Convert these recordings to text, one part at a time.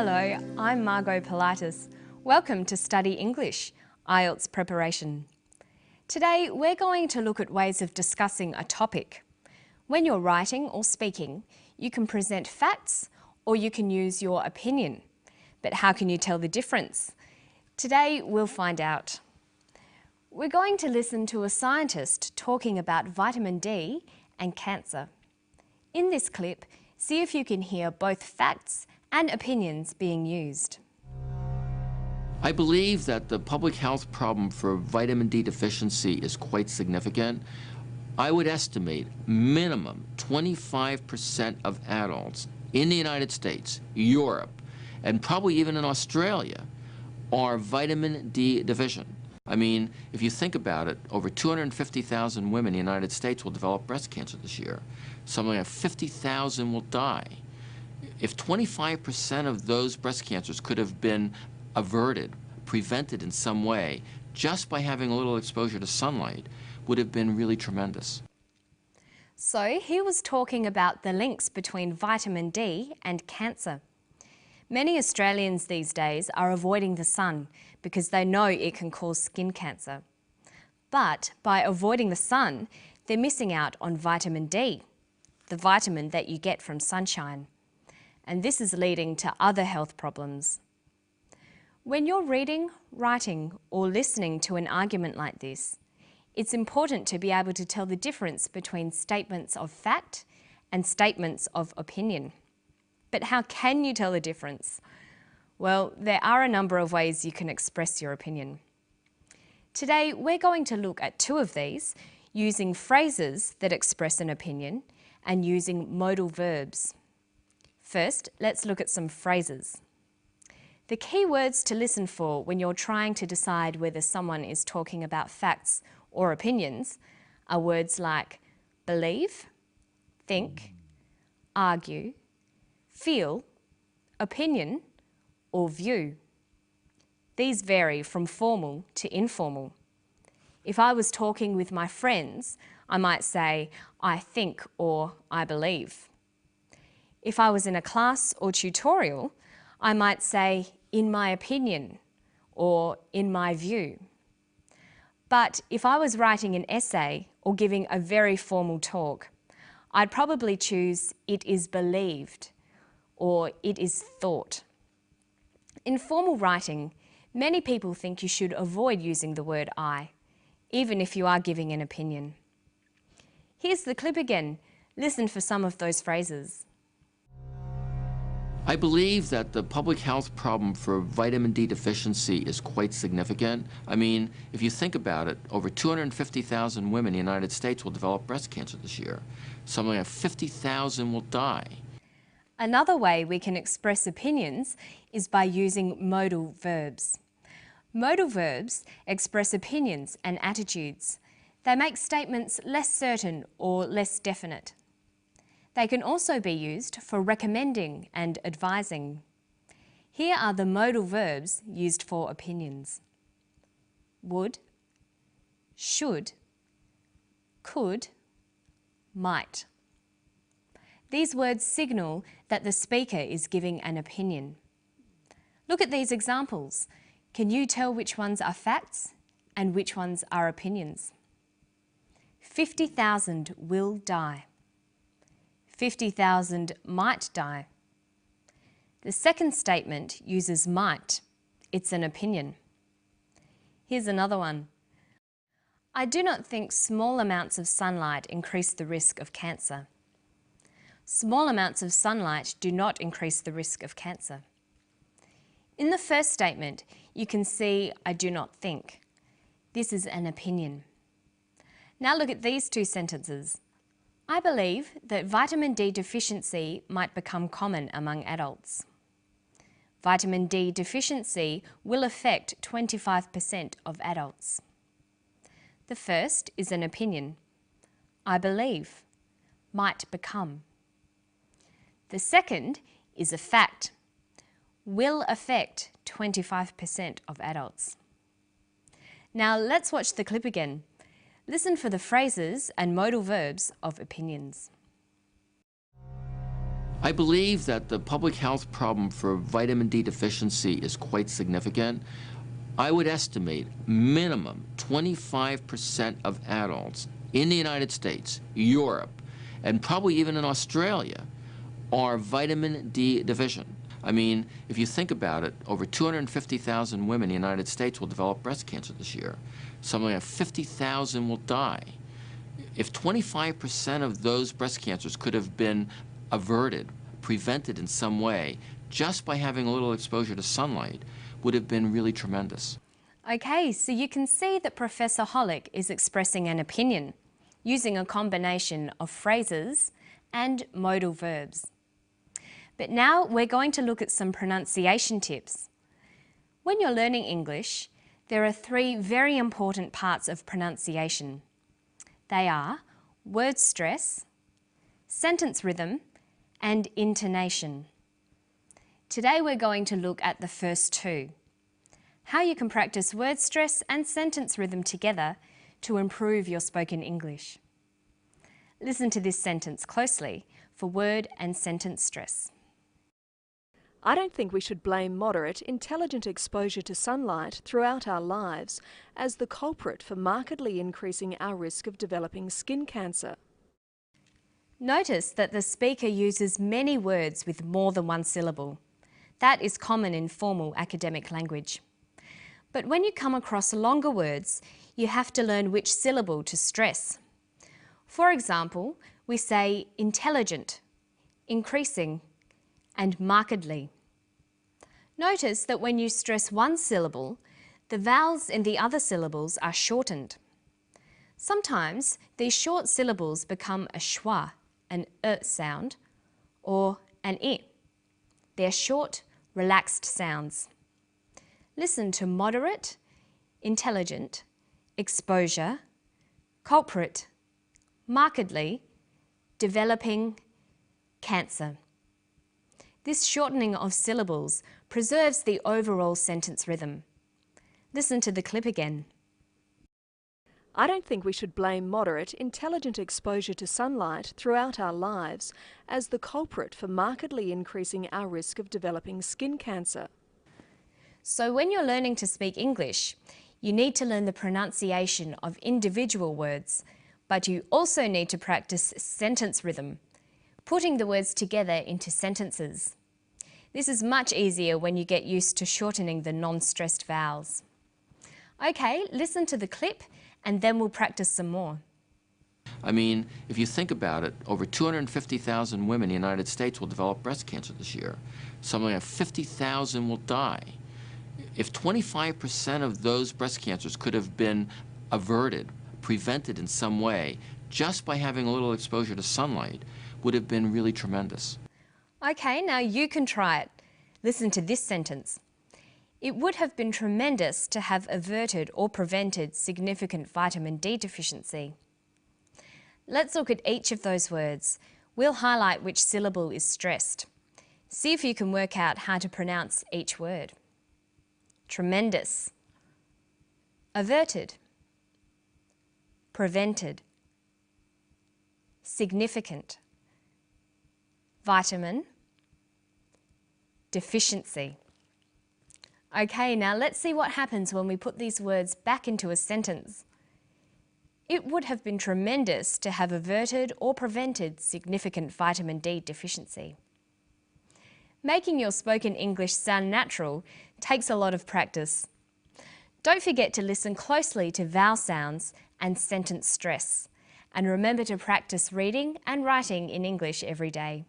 Hello, I'm Margot Politis. Welcome to Study English, IELTS preparation. Today we're going to look at ways of discussing a topic. When you're writing or speaking, you can present facts or you can use your opinion. But how can you tell the difference? Today we'll find out. We're going to listen to a scientist talking about vitamin D and cancer. In this clip, see if you can hear both facts and opinions being used. I believe that the public health problem for vitamin D deficiency is quite significant. I would estimate minimum 25% of adults in the United States, Europe, and probably even in Australia are vitamin D deficient. I mean, if you think about it, over 250,000 women in the United States will develop breast cancer this year. Something like 50,000 will die. If 25% of those breast cancers could have been averted, prevented in some way, just by having a little exposure to sunlight, would have been really tremendous. So he was talking about the links between vitamin D and cancer. Many Australians these days are avoiding the sun because they know it can cause skin cancer. But by avoiding the sun, they're missing out on vitamin D, the vitamin that you get from sunshine. And this is leading to other health problems. When you're reading, writing, or listening to an argument like this, it's important to be able to tell the difference between statements of fact and statements of opinion. But how can you tell the difference? Well, there are a number of ways you can express your opinion. Today, we're going to look at two of these, using phrases that express an opinion and using modal verbs. First, let's look at some phrases. The key words to listen for when you're trying to decide whether someone is talking about facts or opinions are words like believe, think, argue, feel, opinion, or view. These vary from formal to informal. If I was talking with my friends, I might say, I think or I believe. If I was in a class or tutorial, I might say, in my opinion, or in my view. But if I was writing an essay or giving a very formal talk, I'd probably choose, it is believed, or it is thought. In formal writing, many people think you should avoid using the word I, even if you are giving an opinion. Here's the clip again. Listen for some of those phrases. I believe that the public health problem for vitamin D deficiency is quite significant. I mean, if you think about it, over 250,000 women in the United States will develop breast cancer this year. Something like 50,000 will die. Another way we can express opinions is by using modal verbs. Modal verbs express opinions and attitudes. They make statements less certain or less definite. They can also be used for recommending and advising. Here are the modal verbs used for opinions. Would, should, could, might. These words signal that the speaker is giving an opinion. Look at these examples. Can you tell which ones are facts and which ones are opinions? 50,000 will die. 50,000 might die. The second statement uses might. It's an opinion. Here's another one. I do not think small amounts of sunlight increase the risk of cancer. Small amounts of sunlight do not increase the risk of cancer. In the first statement, you can see I do not think. This is an opinion. Now look at these two sentences. I believe that vitamin D deficiency might become common among adults. Vitamin D deficiency will affect 25% of adults. The first is an opinion. I believe, might become. The second is a fact. Will affect 25% of adults. Now let's watch the clip again. Listen for the phrases and modal verbs of opinions. I believe that the public health problem for vitamin D deficiency is quite significant. I would estimate minimum 25% of adults in the United States, Europe, and probably even in Australia are vitamin D deficient. I mean, if you think about it, over 250,000 women in the United States will develop breast cancer this year. Something like 50,000 will die. If 25% of those breast cancers could have been averted, prevented in some way, just by having a little exposure to sunlight, would have been really tremendous. Okay, so you can see that Professor Hollick is expressing an opinion using a combination of phrases and modal verbs. But now we're going to look at some pronunciation tips. When you're learning English, there are 3 very important parts of pronunciation. They are word stress, sentence rhythm, and intonation. Today we're going to look at the first 2. How you can practice word stress and sentence rhythm together to improve your spoken English. Listen to this sentence closely for word and sentence stress. I don't think we should blame moderate, intelligent exposure to sunlight throughout our lives as the culprit for markedly increasing our risk of developing skin cancer. Notice that the speaker uses many words with more than one syllable. That is common in formal academic language. But when you come across longer words, you have to learn which syllable to stress. For example, we say intelligent, increasing, and markedly. Notice that when you stress one syllable, the vowels in the other syllables are shortened. Sometimes these short syllables become a schwa, an sound, or an I. They're short, relaxed sounds. Listen to moderate, intelligent, exposure, culprit, markedly, developing, cancer. This shortening of syllables preserves the overall sentence rhythm. Listen to the clip again. I don't think we should blame moderate, intelligent exposure to sunlight throughout our lives as the culprit for markedly increasing our risk of developing skin cancer. So when you're learning to speak English, you need to learn the pronunciation of individual words, but you also need to practice sentence rhythm, putting the words together into sentences. This is much easier when you get used to shortening the non-stressed vowels. Okay, listen to the clip and then we'll practice some more. I mean, if you think about it, over 250,000 women in the United States will develop breast cancer this year. Something like 50,000 will die. If 25% of those breast cancers could have been averted, prevented in some way, just by having a little exposure to sunlight, would have been really tremendous. Okay, now you can try it. Listen to this sentence. It would have been tremendous to have averted or prevented significant vitamin D deficiency. Let's look at each of those words. We'll highlight which syllable is stressed. See if you can work out how to pronounce each word. Tremendous, averted, prevented, significant, vitamin, deficiency. Okay, now let's see what happens when we put these words back into a sentence. It would have been tremendous to have averted or prevented significant vitamin D deficiency. Making your spoken English sound natural takes a lot of practice. Don't forget to listen closely to vowel sounds and sentence stress, and remember to practice reading and writing in English every day.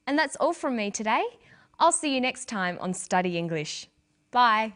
And that's all from me today. I'll see you next time on Study English. Bye.